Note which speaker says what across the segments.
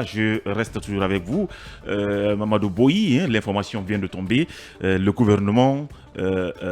Speaker 1: Je reste toujours avec vous. Mamadou Boyi, l'information vient de tomber. Le gouvernement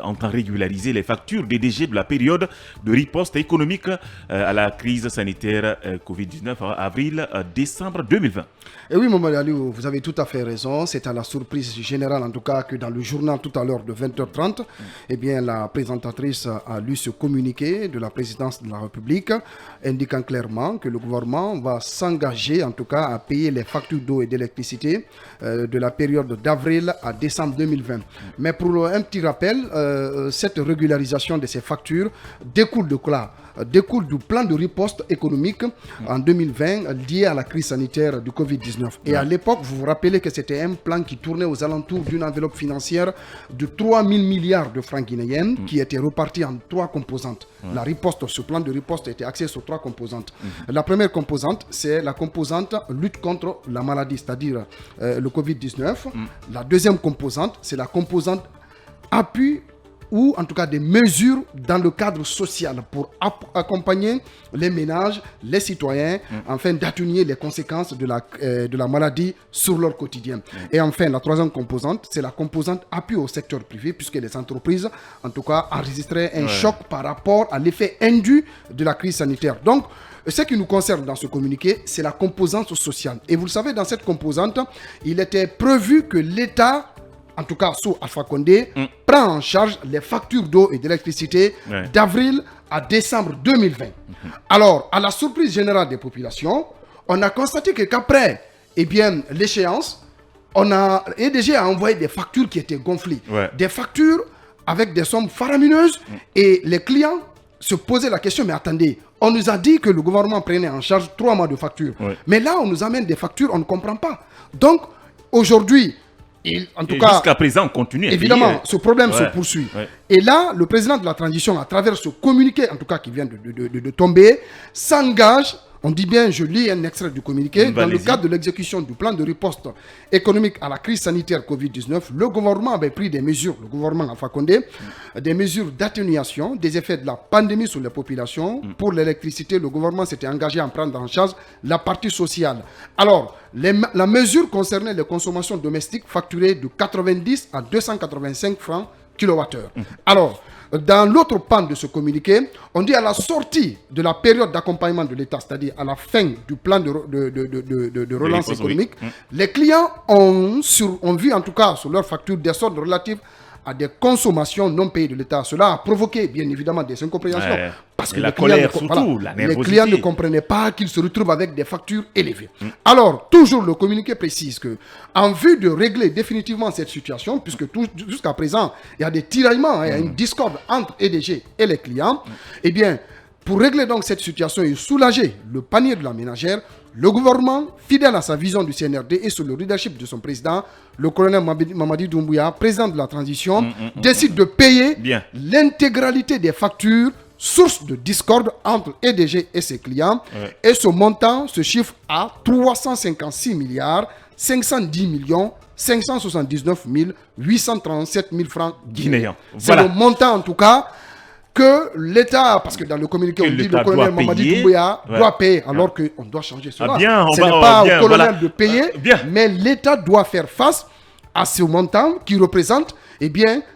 Speaker 1: entend régulariser les factures des DG de la période de riposte économique à la crise sanitaire Covid-19 avril-décembre 2020.
Speaker 2: Et oui, Mamadou Aliou, vous avez tout à fait raison. C'est à la surprise générale, en tout cas, que dans le journal tout à l'heure de 20h30, eh bien, la présentatrice a lu ce communiqué de la présidence de la République, indiquant clairement que le gouvernement va s'engager, en tout cas, à payer les factures d'eau et d'électricité de la période d'avril à décembre 2020. Mais pour un petit rappel, cette régularisation de ces factures découle de quoi ? Découle du plan de riposte économique en 2020 lié à la crise sanitaire du Covid-19. Et à l'époque, vous vous rappelez que c'était un plan qui tournait aux alentours d'une enveloppe financière de 3 000 milliards de francs guinéens qui était reparti en 3 composantes. La riposte, ce plan de riposte était axé sur 3 composantes. La première composante, c'est la composante lutte contre la maladie, c'est-à-dire le Covid-19. La deuxième composante, c'est la composante appui ou en tout cas des mesures dans le cadre social pour accompagner les ménages, les citoyens, afin d'atténuer les conséquences de la maladie sur leur quotidien. Et enfin, la troisième composante, c'est la composante appui au secteur privé, puisque les entreprises, en tout cas, enregistraient un choc par rapport à l'effet indu de la crise sanitaire. Donc, ce qui nous concerne dans ce communiqué, c'est la composante sociale. Et vous le savez, dans cette composante, il était prévu que l'État, en tout cas sous Alpha Condé, prend en charge les factures d'eau et d'électricité d'avril à décembre 2020. Alors, à la surprise générale des populations, on a constaté qu'après l'échéance, EDG a envoyé des factures qui étaient gonflées. Des factures avec des sommes faramineuses et les clients se posaient la question, mais attendez, on nous a dit que le gouvernement prenait en charge 3 mois de factures. Mais là, on nous amène des factures, on ne comprend pas. Donc, aujourd'hui, en tout cas,
Speaker 1: jusqu'à présent, on continue.
Speaker 2: Évidemment, ce problème se poursuit. Et là, le président de la transition, à travers ce communiqué, en tout cas qui vient de tomber, s'engage. On dit bien, je lis un extrait du communiqué. Dans le cadre de l'exécution du plan de riposte économique à la crise sanitaire Covid-19, le gouvernement avait pris des mesures, le gouvernement Alpha Condé, des mesures d'atténuation des effets de la pandémie sur les populations. Pour l'électricité, le gouvernement s'était engagé à prendre en charge la partie sociale. Alors, la mesure concernait les consommations domestiques facturées de 90 à 285 francs kilowattheure. Alors, dans l'autre pan de ce communiqué, on dit à la sortie de la période d'accompagnement de l'État, c'est-à-dire à la fin du plan de relance économique, les clients ont vu en tout cas sur leur facture des soldes relatifs à des consommations non payées de l'État. Cela a provoqué bien évidemment des incompréhensions. Parce que les clients ne comprenaient pas qu'ils se retrouvent avec des factures élevées. Alors, toujours le communiqué précise que, en vue de régler définitivement cette situation, puisque jusqu'à présent, il y a des tiraillements, il y a une discorde entre EDG et les clients, eh bien, pour régler donc cette situation et soulager le panier de la ménagère, le gouvernement, fidèle à sa vision du CNRD et sous le leadership de son président, le colonel Mamadi Doumbouya, président de la transition, décide de payer l'intégralité des factures, source de discorde entre EDG et ses clients. Et ce montant se chiffre à 356 milliards 510 millions 579 837 000 francs guinéens. C'est le montant en tout cas que l'État, parce que dans le communiqué, on dit que le colonel Mamadi Doumbouya doit payer, alors qu'on doit changer cela. Ce n'est pas au colonel de payer, mais l'État doit faire face à ce montant qui représente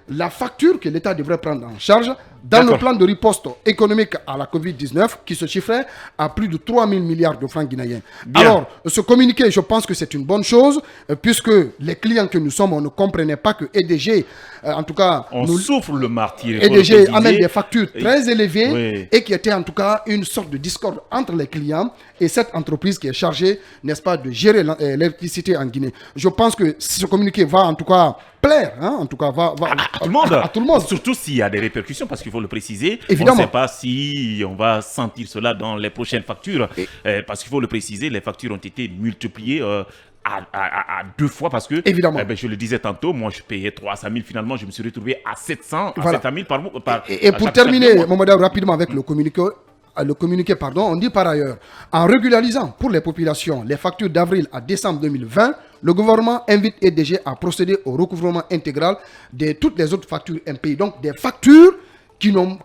Speaker 2: la facture que l'État devrait prendre en charge dans le plan de riposte économique à la Covid-19 qui se chiffrait à plus de 3 000 milliards de francs guinéens. Alors, ce communiqué, je pense que c'est une bonne chose, puisque les clients que nous sommes, on ne comprenait pas que EDG, en tout cas...
Speaker 1: On souffre le martyr.
Speaker 2: EDG amène des factures très élevées et qui était en tout cas une sorte de discorde entre les clients et cette entreprise qui est chargée, n'est-ce pas, de gérer l'électricité en Guinée. Je pense que ce communiqué va en tout cas plaire, en tout cas va
Speaker 1: à tout le monde. Surtout s'il y a des répercussions, parce qu'il faut le préciser.
Speaker 2: Évidemment.
Speaker 1: On ne sait pas si on va sentir cela dans les prochaines factures, parce qu'il faut le préciser, les factures ont été multipliées à 2 fois, parce que, je le disais tantôt, moi je payais 300 000, finalement je me suis retrouvé à 700 000 par mois.
Speaker 2: Et pour terminer, Mamadou, rapidement avec le communiqué, on dit par ailleurs, en régularisant pour les populations les factures d'avril à décembre 2020, le gouvernement invite EDG à procéder au recouvrement intégral de toutes les autres factures impayées. Donc des factures qui n'ont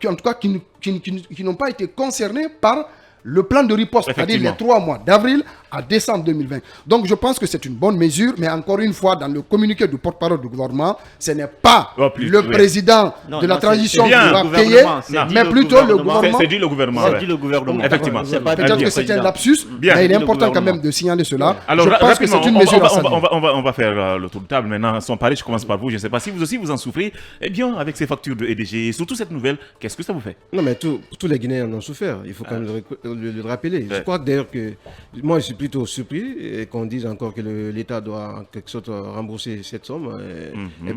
Speaker 2: pas été concernées par le plan de riposte, c'est-à-dire les 3 mois d'avril à décembre 2020. Donc je pense que c'est une bonne mesure, mais encore une fois, dans le communiqué du porte-parole du gouvernement, ce n'est pas le président de la transition qui va payer, mais plutôt le gouvernement.
Speaker 1: C'est dit le gouvernement.
Speaker 3: C'est dit le gouvernement.
Speaker 1: Effectivement.
Speaker 2: Peut-être que c'est un lapsus, mais il est important quand même de signaler cela.
Speaker 1: Alors,
Speaker 2: je pense que c'est une mesure à saluer.
Speaker 1: On va faire le tour de table maintenant. Sans parler, je commence par vous. Je ne sais pas si vous aussi vous en souffrez. Eh bien, avec ces factures de EDG, et surtout cette nouvelle, qu'est-ce que ça vous fait?
Speaker 4: Non, mais tous les Guinéens en ont souffert. Il faut quand même le rappeler. Je crois d'ailleurs que moi, je suis plutôt surpris qu'on dise encore que l'État doit en quelque sorte rembourser cette somme.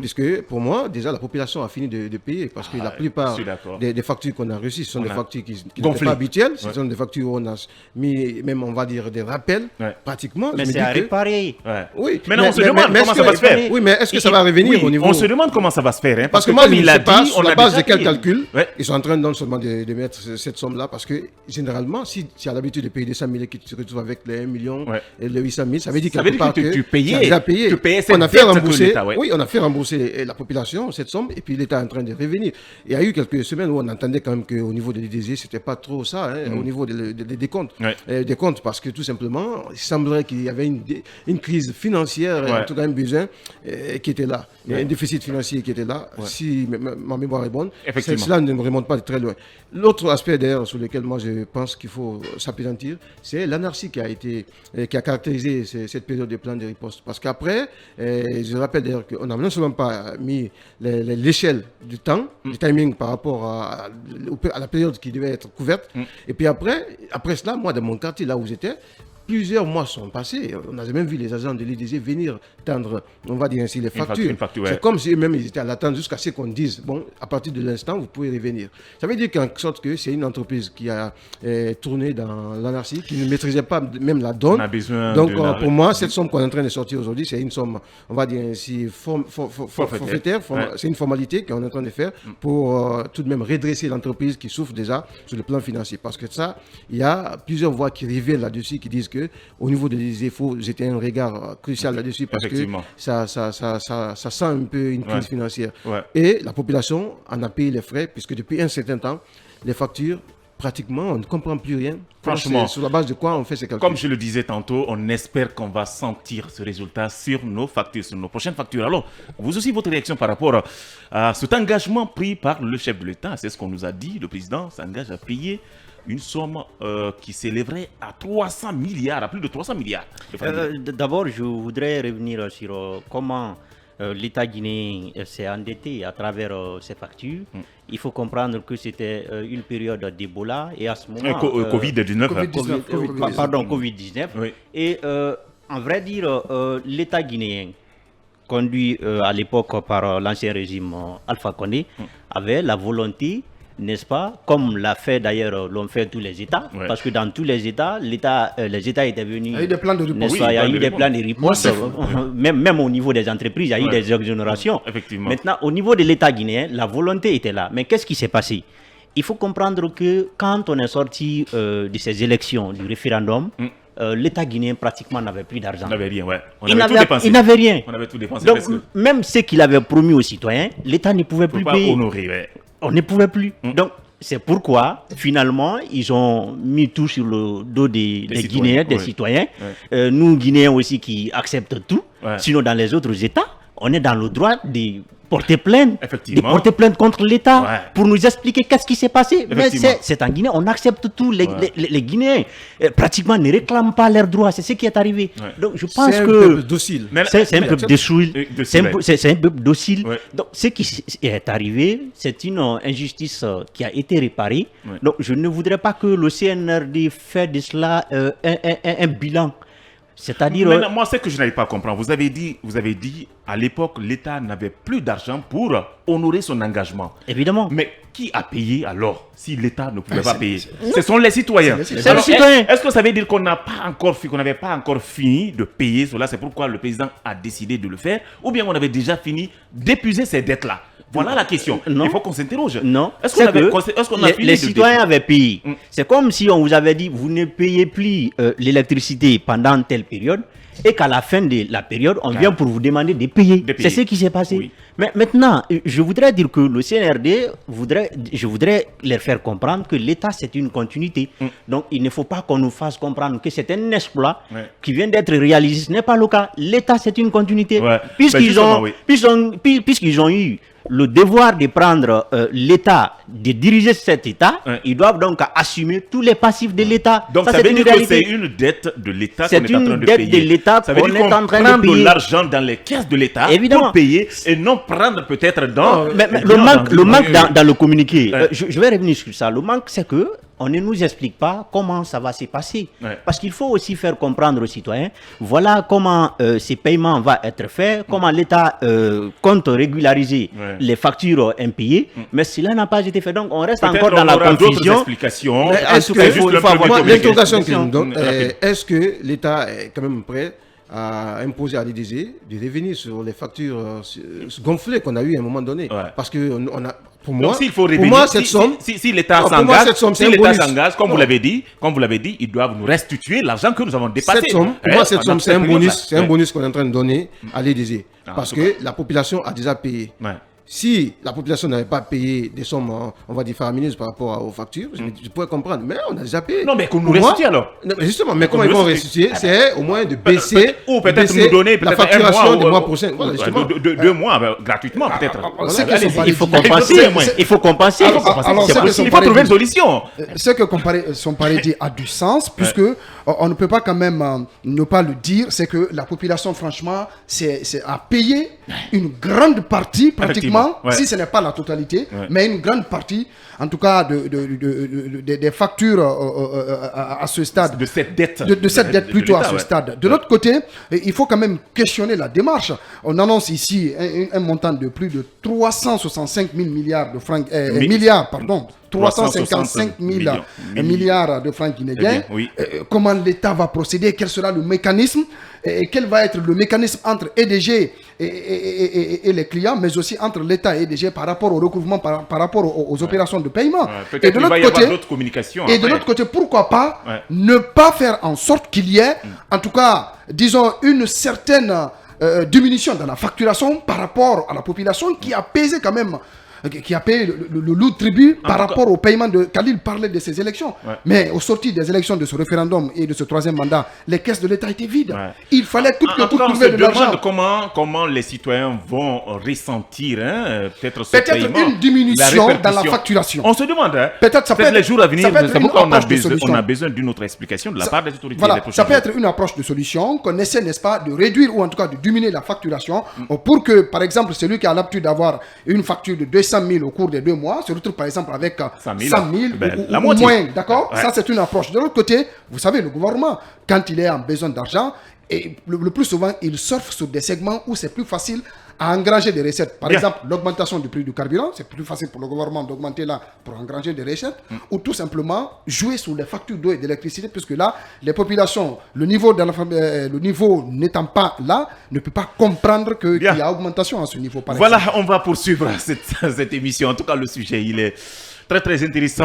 Speaker 4: Puisque pour moi, déjà, la population a fini de payer parce que la plupart des factures qu'on a reçues, ce sont des factures qui n'étaient pas habituelles. Ce sont des factures où on a mis, même on va dire, des rappels pratiquement.
Speaker 3: Mais c'est à réparer.
Speaker 4: Oui.
Speaker 1: Maintenant, on se demande comment ça va se faire.
Speaker 4: Oui, mais est-ce que ça va revenir au niveau...
Speaker 1: On se demande comment ça va se faire.
Speaker 4: Parce que moi, je ne sais pas, sur la base de quel calcul, ils sont en train non seulement de mettre cette somme-là, parce que généralement, si tu as l'habitude de payer des 100 000 et que tu te retrouves avec les 1 million et les 800 000, ça veut dire quelque part que
Speaker 1: tu payais.
Speaker 4: déjà payé.
Speaker 1: Tu payais
Speaker 4: on a fait rembourser. Oui, on a fait rembourser la population cette somme et puis l'État est en train de revenir. Il y a eu quelques semaines où on entendait quand même qu'au niveau de l'IDG, c'était pas trop ça, au niveau des comptes. Des comptes, parce que tout simplement, il semblerait qu'il y avait une crise financière, en tout cas un besoin qui était là. Il y a un déficit financier qui était là, si ma mémoire est bonne. Cela ne me remonte pas de très loin. L'autre aspect d'ailleurs sur lequel moi je pense qu'il faut s'appesantir, c'est l'anarchie qui a caractérisé cette période de plan de riposte. Parce qu'après, je rappelle d'ailleurs qu'on n'a non seulement pas mis l'échelle du temps, du timing par rapport à la période qui devait être couverte, et puis après cela, moi dans mon quartier, là où j'étais, plusieurs mois sont passés. On a même vu les agents de l'IDG venir tendre, on va dire ainsi, les factures. C'est comme si eux-mêmes ils étaient à l'attente jusqu'à ce qu'on dise, bon, à partir de l'instant, vous pouvez revenir. Ça veut dire qu'en sorte que c'est une entreprise qui a tourné dans l'anarchie, qui ne maîtrisait pas même la donne. Donc pour moi, cette somme qu'on est en train de sortir aujourd'hui, c'est une somme, on va dire ainsi, forfaitaire. C'est une formalité qu'on est en train de faire pour tout de même redresser l'entreprise qui souffre déjà sur le plan financier. Parce que ça, il y a plusieurs voix qui reviennent là-dessus, qui disent que au niveau des l'IDG, il faut jeter un regard crucial là-dessus parce que ça sent un peu une crise financière. Et la population en a payé les frais puisque depuis un certain temps, les factures, pratiquement, on ne comprend plus rien.
Speaker 1: Franchement,
Speaker 4: sur la base de quoi on fait ces calculs?
Speaker 1: Comme je le disais tantôt, on espère qu'on va sentir ce résultat sur nos factures, sur nos prochaines factures. Alors, vous aussi, votre réaction par rapport à cet engagement pris par le chef de l'État, c'est ce qu'on nous a dit, le président s'engage à payer une somme qui s'élèverait à 300 milliards, à plus de 300 milliards.
Speaker 3: D'abord, je voudrais revenir sur comment l'État guinéen s'est endetté à travers ses factures. Il faut comprendre que c'était une période d'Ebola et à ce moment...
Speaker 1: Covid-19.
Speaker 3: Pardon, Covid-19. Oui. Et en vrai dire, l'État guinéen, conduit à l'époque par l'ancien régime Alpha Condé, avait la volonté, n'est-ce pas, comme l'a fait d'ailleurs, l'ont fait tous les États, parce que dans tous les États, les États étaient venus...
Speaker 2: Il y a eu des plans de riposte.
Speaker 3: Il y a eu des plans de riposte, même au niveau des entreprises, il y a eu des exonérations. Maintenant, au niveau de l'État guinéen, la volonté était là. Mais qu'est-ce qui s'est passé? Il faut comprendre que quand on est sorti de ces élections, du référendum, l'État guinéen pratiquement n'avait plus d'argent.
Speaker 1: On n'avait rien,
Speaker 3: Il n'avait rien.
Speaker 1: On avait tout dépensé.
Speaker 3: Donc, même ce qu'il avait promis aux citoyens, l'État ne pouvait plus payer. On ne pouvait plus. Donc, c'est pourquoi, finalement, ils ont mis tout sur le dos des Guinéens, des citoyens. Nous, Guinéens aussi, qui acceptent tout. Sinon, dans les autres États, on est dans le droit de porter plainte, contre l'État pour nous expliquer qu'est-ce qui s'est passé. Mais c'est en Guinée, on accepte tout. Les Guinéens pratiquement ne réclament pas leurs droits. C'est ce qui est arrivé. Donc je pense que
Speaker 4: c'est un peuple docile.
Speaker 3: C'est un peuple docile. C'est un peuple docile. Donc ce qui est arrivé, c'est une injustice qui a été réparée. Donc je ne voudrais pas que le CNRD fasse de cela un bilan. C'est-à-dire...
Speaker 1: Moi, c'est que je n'arrive pas à comprendre. Vous avez dit à l'époque, l'État n'avait plus d'argent pour honorer son engagement.
Speaker 3: Évidemment.
Speaker 1: Mais qui a payé alors si l'État ne pouvait pas payer? Ce sont les citoyens.
Speaker 3: C'est les citoyens.
Speaker 1: Est-ce que ça veut dire qu'on n'avait pas encore fini de payer cela? C'est pourquoi le président a décidé de le faire? Ou bien on avait déjà fini d'épuiser ces dettes-là? Voilà la question. Il faut qu'on s'interroge.
Speaker 3: Non.
Speaker 1: Est-ce qu'on a
Speaker 3: les citoyens avaient payé. C'est comme si on vous avait dit, vous ne payez plus l'électricité pendant telle période, et qu'à la fin de la période, on vient pour vous demander de payer. C'est ce qui s'est passé. Oui. Mais maintenant, je voudrais dire que le CNRD, je voudrais leur faire comprendre que l'État, c'est une continuité. Donc, il ne faut pas qu'on nous fasse comprendre que c'est un exploit qui vient d'être réalisé. Ce n'est pas le cas. L'État, c'est une continuité. Puisqu'ils ont eu le devoir de prendre l'État, de diriger cet État, ils doivent donc assumer tous les passifs de l'État.
Speaker 1: Donc ça veut dire que c'est une dette de l'État qu'on est en train de payer.
Speaker 3: C'est une dette de l'État qu'on est en train de payer.
Speaker 1: De l'argent dans les caisses de l'État pour payer et non prendre peut-être dans...
Speaker 3: le manque dans le communiqué, je vais revenir sur ça. Le manque, c'est que on ne nous explique pas comment ça va se passer. Parce qu'il faut aussi faire comprendre aux citoyens, voilà comment ces paiements vont être faits, comment l'État compte régulariser les factures impayées, mais cela n'a pas été fait. Donc on reste encore dans la confusion.
Speaker 1: Explications.
Speaker 4: L'interrogation que nous donne, est-ce que l'État est quand même prêt à imposer à l'EDG de revenir sur les factures gonflées qu'on a eues à un moment donné? Parce que pour moi, cette somme,
Speaker 1: si l'État s'engage, comme vous l'avez dit, ils doivent nous restituer l'argent que nous avons dépassé.
Speaker 4: Pour moi, cette somme, c'est un bonus qu'on est en train de donner à l'EDG. Parce que la population a déjà payé. Si la population n'avait pas payé des sommes, on va dire, faramineuses par rapport aux factures, je pourrais comprendre. Mais là, on a déjà payé.
Speaker 1: Non, mais qu'on nous restitue alors.
Speaker 4: Non, mais justement, mais comment ils vont restituer? C'est au moins de baisser,
Speaker 1: ou peut-être nous donner
Speaker 4: la facturation des mois prochains. Voilà,
Speaker 1: deux mois, gratuitement peut-être.
Speaker 3: Il faut compenser. Il faut compenser.
Speaker 1: Il faut trouver une solution.
Speaker 2: Ce que son pari dit a du sens, puisque on ne peut pas quand même ne pas le dire, c'est que la population, franchement, a payé une grande partie, pratiquement, si ce n'est pas la totalité, mais une grande partie, en tout cas, des factures à ce stade.
Speaker 1: De cette dette.
Speaker 2: De cette dette plutôt à ce stade. De l'autre côté, il faut quand même questionner la démarche. On annonce ici un montant de plus de 365 000 milliards de francs, 355 000 milliards de francs guinéens. Comment l'État va procéder? Quel sera le mécanisme? Et quel va être le mécanisme entre EDG et les clients, mais aussi entre l'État et EDG par rapport au recouvrement, par rapport aux opérations de paiement?
Speaker 1: Et de l'autre côté, d'autres communications.
Speaker 2: Et de l'autre côté, pourquoi pas ne pas faire en sorte qu'il y ait, en tout cas, disons, une certaine diminution dans la facturation par rapport à la population qui a pesé quand même, qui a payé le lourd tribut par rapport au paiement de... Khalil parlait de ces élections. Mais au sorti des élections de ce référendum et de ce troisième mandat, les caisses de l'État étaient vides. Il fallait tout trouver de l'argent.
Speaker 1: Comment les citoyens vont ressentir peut-être ce paiement.
Speaker 2: Peut-être une diminution dans la facturation.
Speaker 1: On se demande.
Speaker 2: Peut-être ça peut être
Speaker 1: les jours à venir.
Speaker 2: C'est pourquoi
Speaker 1: on a besoin d'une autre explication de la part des autorités.
Speaker 2: Voilà, ça peut être une approche de solution qu'on essaie, n'est-ce pas, de réduire ou en tout cas de diminuer la facturation pour que, par exemple, celui qui a l'habitude d'avoir une facture de 200 000 au cours des 2 mois se retrouve par exemple avec 100 000 ou moins, d'accord? Ça c'est une approche. De l'autre côté, vous savez, le gouvernement, quand il est en besoin d'argent, et le plus souvent, il surfe sur des segments où c'est plus facile à engranger des recettes. Par exemple, l'augmentation du prix du carburant, c'est plus facile pour le gouvernement d'augmenter là pour engranger des recettes, ou tout simplement jouer sur les factures d'eau et d'électricité, puisque là, les populations, le niveau n'étant pas là, ne peut pas comprendre qu'il y a augmentation à ce niveau.
Speaker 1: Voilà, on va poursuivre cette émission. En tout cas, le sujet, il est très très intéressant.